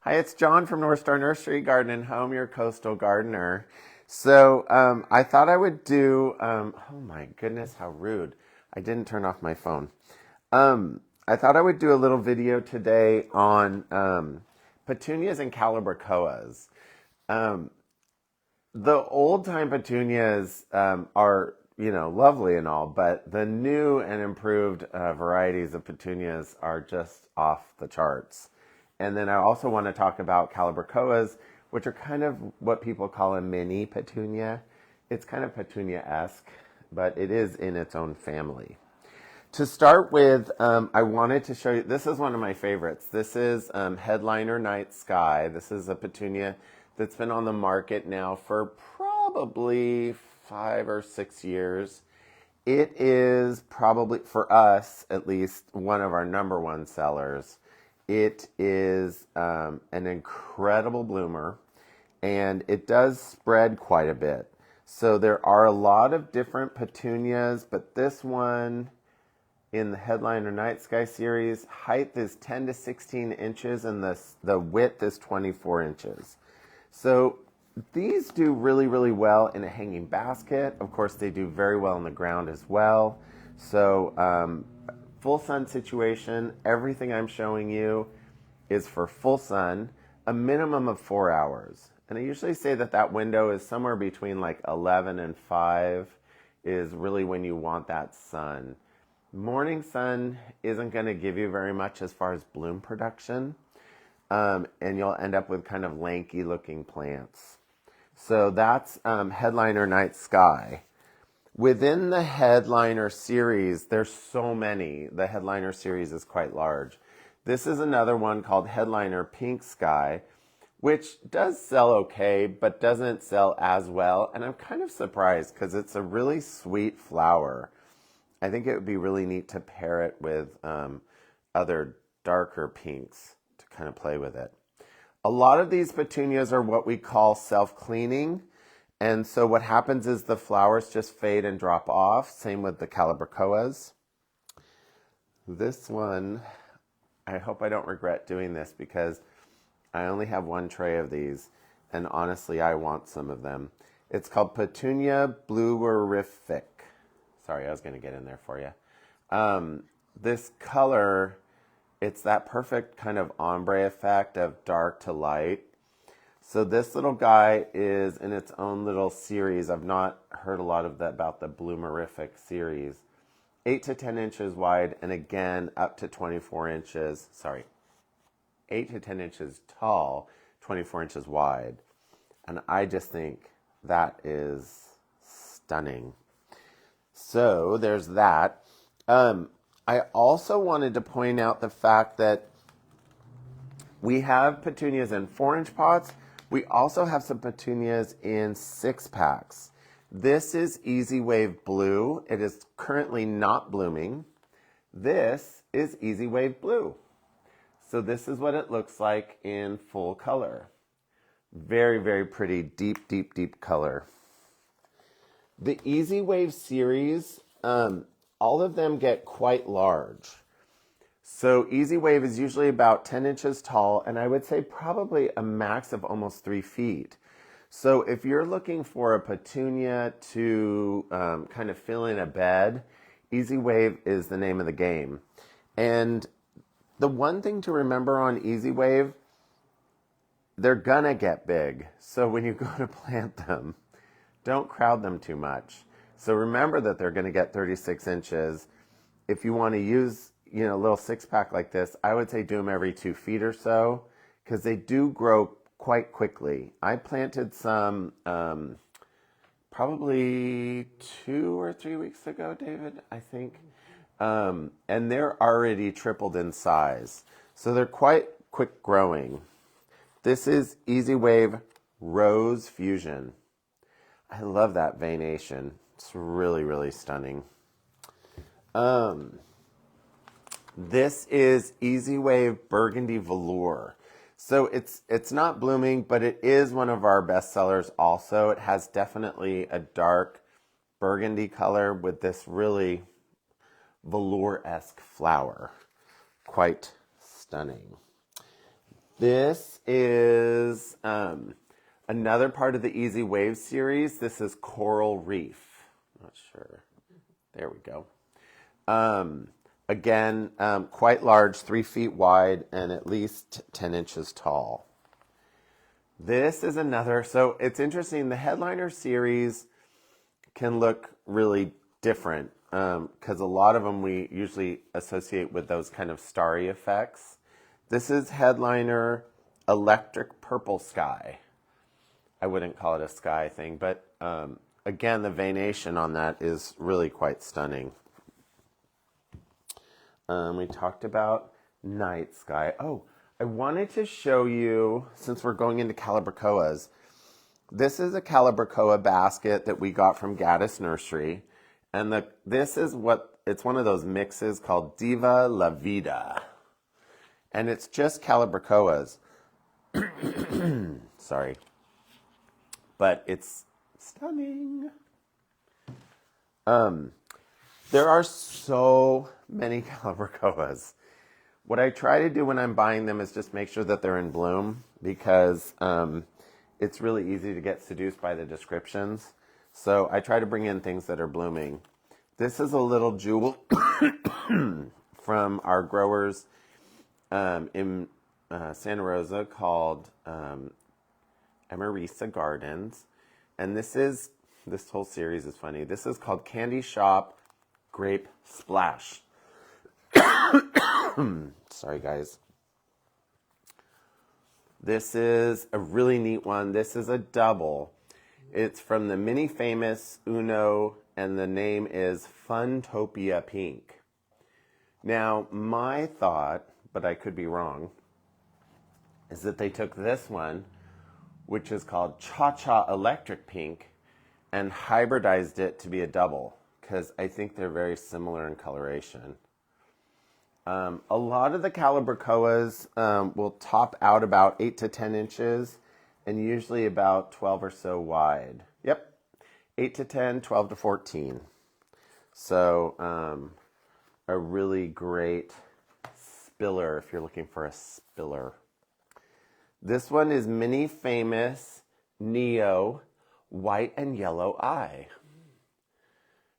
Hi, it's John from North Star Nursery Garden and Home, your coastal gardener. So I thought I would do, oh my goodness, how rude. I didn't turn off my phone. I thought I would do a little video today on petunias and calibrachoas. Um, the old time petunias are, lovely and all, but the new and improved varieties of petunias are just off the charts. And then I also want to talk about calibrachoas, which are kind of what people call a mini petunia. It's kind of petunia-esque, but it is in its own family. To start with, I wanted to show you, this is one of my favorites. This is Headliner Night Sky. This is a petunia that's been on the market now for probably 5 or 6 years. It is probably, for us at least, one of our number one sellers. It is an incredible bloomer, and it does spread quite a bit. So there are a lot of different petunias, but this one in the Headliner Night Sky series, height is 10 to 16 inches and the width is 24 inches. So these do really, really well in a hanging basket. Of course, they do very well in the ground as well. So full sun situation, everything I'm showing you is for full sun, a minimum of 4 hours. And I usually say that that window is somewhere between like 11 and 5 is really when you want that sun. Morning sun isn't going to give you very much as far as bloom production, and you'll end up with kind of lanky looking plants. So that's Headliner Night Sky. Within the Headliner series, there's so many. The Headliner series is quite large. This is another one called Headliner Pink Sky, which does sell okay, but doesn't sell as well. And I'm kind of surprised because it's a really sweet flower. I think it would be really neat to pair it with other darker pinks to kind of play with it. A lot of these petunias are what we call self-cleaning. And so what happens is the flowers just fade and drop off. Same with the calibrachoas. This one, I hope I don't regret doing this because I only have one tray of these. And honestly, I want some of them. It's called Petunia Bluerific. Sorry, I was going to get in there for you. This color, it's that perfect kind of ombre effect of dark to light. So this little guy is in its own little series. I've not heard a lot of that about the Bloomerific series. 8 to 10 inches wide, and again, up to 24 inches. Sorry, 8 to 10 inches tall, 24 inches wide. And I just think that is stunning. So there's that. I also wanted to point out the fact that we have petunias in 4-inch pots. We also have some petunias in 6-packs. This is Easy Wave Blue. It is currently not blooming. This is Easy Wave Blue. So this is what it looks like in full color. Very, very pretty, deep, deep, deep color. The Easy Wave series, all of them get quite large. So Easy Wave is usually about 10 inches tall, and I would say probably a max of almost 3 feet. So if you're looking for a petunia to kind of fill in a bed, Easy Wave is the name of the game. And the one thing to remember on Easy Wave, they're gonna get big. So when you go to plant them, don't crowd them too much. So remember that they're going to get 36 inches. If you want to use, a little 6-pack like this, I would say do them every 2 feet or so because they do grow quite quickly. I planted some probably 2 or 3 weeks ago, David, I think. And they're already tripled in size. So they're quite quick growing. This is Easy Wave Rose Fusion. I love that veination. It's really, really stunning. This is Easy Wave Burgundy Velour. So it's not blooming, but it is one of our best sellers also. It has definitely a dark burgundy color with this really velour-esque flower. Quite stunning. This is another part of the Easy Wave series. This is Coral Reef. Not sure. There we go. Again, quite large, 3 feet wide, and at least 10 inches tall. This is another, so it's interesting, the Headliner series can look really different because a lot of them we usually associate with those kind of starry effects. This is Headliner Electric Purple Sky. I wouldn't call it a sky thing, but again, the veination on that is really quite stunning. We talked about night sky. Oh, I wanted to show you, since we're going into Calibrachoas, this is a Calibrachoa basket that we got from Gaddis Nursery. And this is it's one of those mixes called Diva La Vida. And it's just Calibrachoas. Sorry. But it's stunning. There are so many Calibrachoas. What I try to do when I'm buying them is just make sure that they're in bloom because it's really easy to get seduced by the descriptions. So I try to bring in things that are blooming. This is a little jewel from our growers in Santa Rosa called Amarisa Gardens. And this whole series is funny. This is called Candy Shop Grape Splash. Sorry, guys. This is a really neat one. This is a double. It's from the Mini Famous Uno, and the name is Funtopia Pink. Now, my thought, but I could be wrong, is that they took this one, which is called Cha-Cha Electric Pink, and hybridized it to be a double, because I think they're very similar in coloration. A lot of the Calibrachoas will top out about 8 to 10 inches and usually about 12 or so wide. Yep, 8 to 10, 12 to 14. So a really great spiller if you're looking for a spiller. This one is Mini Famous Neo White and Yellow Eye.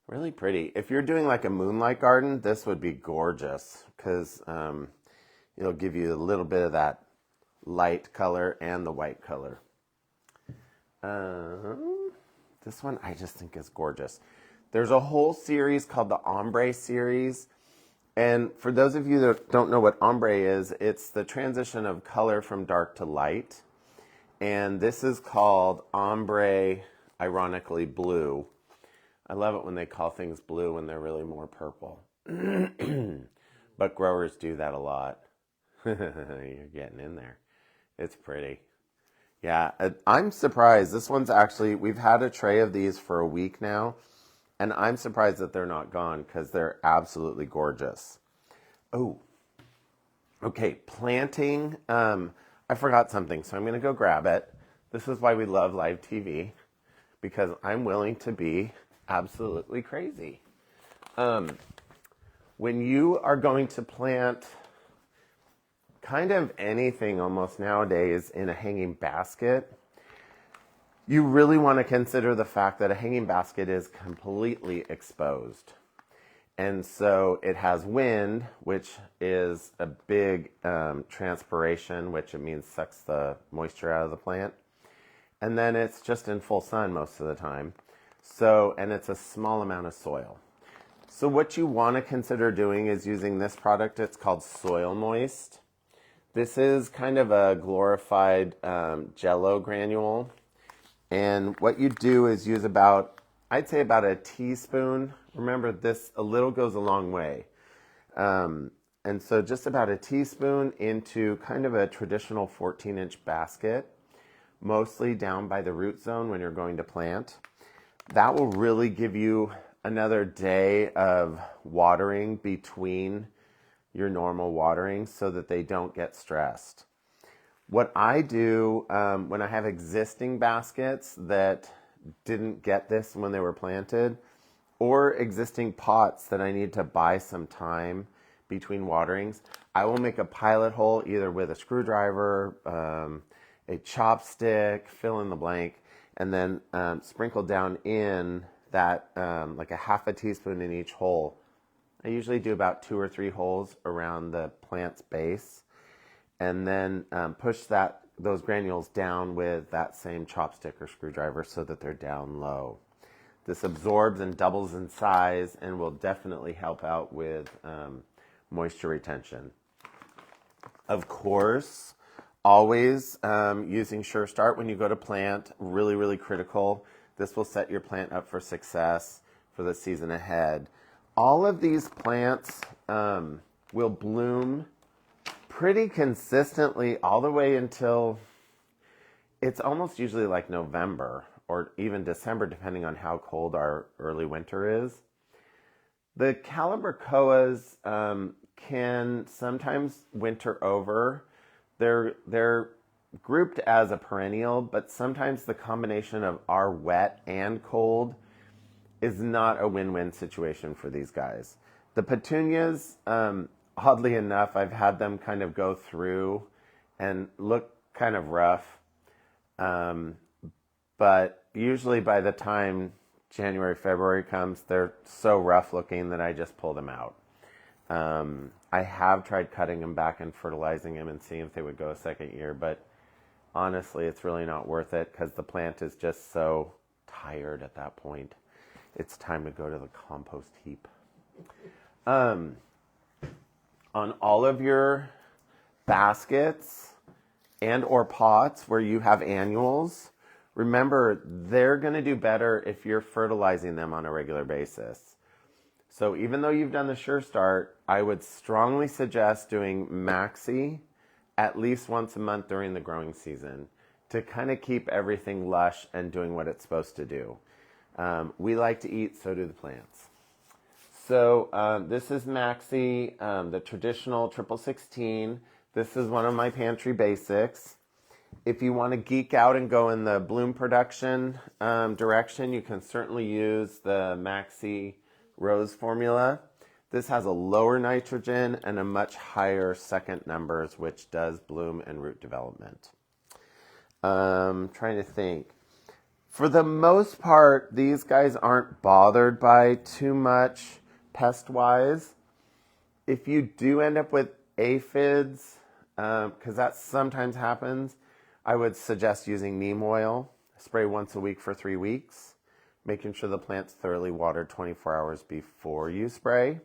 Really pretty. If you're doing like a moonlight garden, this would be gorgeous because it'll give you a little bit of that light color and the white color. This one I just think is gorgeous. There's a whole series called the Ombre series. And for those of you that don't know what ombre is, it's the transition of color from dark to light. And this is called Ombre, ironically, Blue. I love it when they call things blue when they're really more purple. But growers do that a lot. You're getting in there. It's pretty. Yeah, I'm surprised. This one's actually, we've had a tray of these for a week now, and I'm surprised that they're not gone because they're absolutely gorgeous. Oh, okay, planting. I forgot something, so I'm going to go grab it. This is why we love live TV, because I'm willing to be absolutely crazy. When you are going to plant kind of anything almost nowadays in a hanging basket, you really want to consider the fact that a hanging basket is completely exposed. And so it has wind, which is a big transpiration, which it means sucks the moisture out of the plant. And then it's just in full sun most of the time. So, and it's a small amount of soil. So what you want to consider doing is using this product. It's called Soil Moist. This is kind of a glorified Jell-O granule. And what you do is use about, I'd say about a teaspoon. Remember this, a little goes a long way. And so just about a teaspoon into kind of a traditional 14-inch basket, mostly down by the root zone when you're going to plant. That will really give you another day of watering between your normal watering so that they don't get stressed. What I do when I have existing baskets that didn't get this when they were planted, or existing pots that I need to buy some time between waterings, I will make a pilot hole either with a screwdriver, a chopstick, fill in the blank, and then sprinkle down in that like a half a teaspoon in each hole. I usually do about 2 or 3 holes around the plant's base, and then push those granules down with that same chopstick or screwdriver so that they're down low. This absorbs and doubles in size and will definitely help out with moisture retention. Of course, always using Sure Start when you go to plant, really, really critical. This will set your plant up for success for the season ahead. All of these plants will bloom pretty consistently all the way until it's almost usually like November or even December, depending on how cold our early winter is. The Calibrachoas can sometimes winter over. They're grouped as a perennial, but sometimes the combination of our wet and cold is not a win-win situation for these guys. The petunias, oddly enough, I've had them kind of go through and look kind of rough. But usually by the time January, February comes, they're so rough looking that I just pull them out. I have tried cutting them back and fertilizing them and seeing if they would go a second year, but honestly, it's really not worth it because the plant is just so tired at that point. It's time to go to the compost heap. On all of your baskets and or pots where you have annuals, remember they're going to do better if you're fertilizing them on a regular basis. So even though you've done the Sure Start, I would strongly suggest doing Maxi at least once a month during the growing season to kind of keep everything lush and doing what it's supposed to do. We like to eat, so do the plants. So this is Maxi, the traditional 1616. This is one of my pantry basics. If you want to geek out and go in the bloom production direction, you can certainly use the Maxi Rose formula. This has a lower nitrogen and a much higher second numbers, which does bloom and root development. Trying to think. For the most part, these guys aren't bothered by too much pest-wise. If you do end up with aphids, because that sometimes happens, I would suggest using neem oil. Spray once a week for 3 weeks, making sure the plant's thoroughly watered 24 hours before you spray.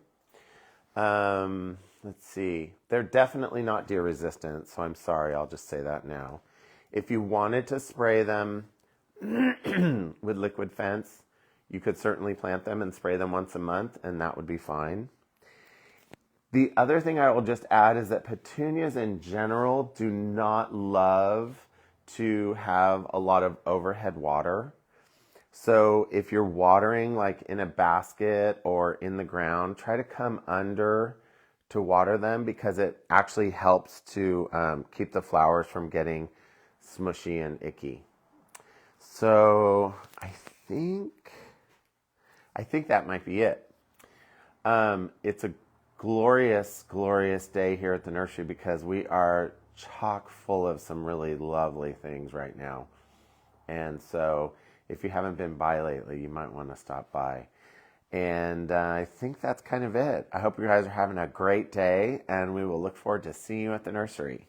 Let's see. They're definitely not deer resistant, so I'm sorry, I'll just say that now. If you wanted to spray them with liquid fence, you could certainly plant them and spray them once a month, and that would be fine. The other thing I will just add is that petunias in general do not love to have a lot of overhead water. So if you're watering like in a basket or in the ground, try to come under to water them because it actually helps to keep the flowers from getting smushy and icky. So I think that might be it. It's a glorious, glorious day here at the nursery because we are chock full of some really lovely things right now. And so if you haven't been by lately, you might want to stop by. And I think that's kind of it. I hope you guys are having a great day, and we will look forward to seeing you at the nursery.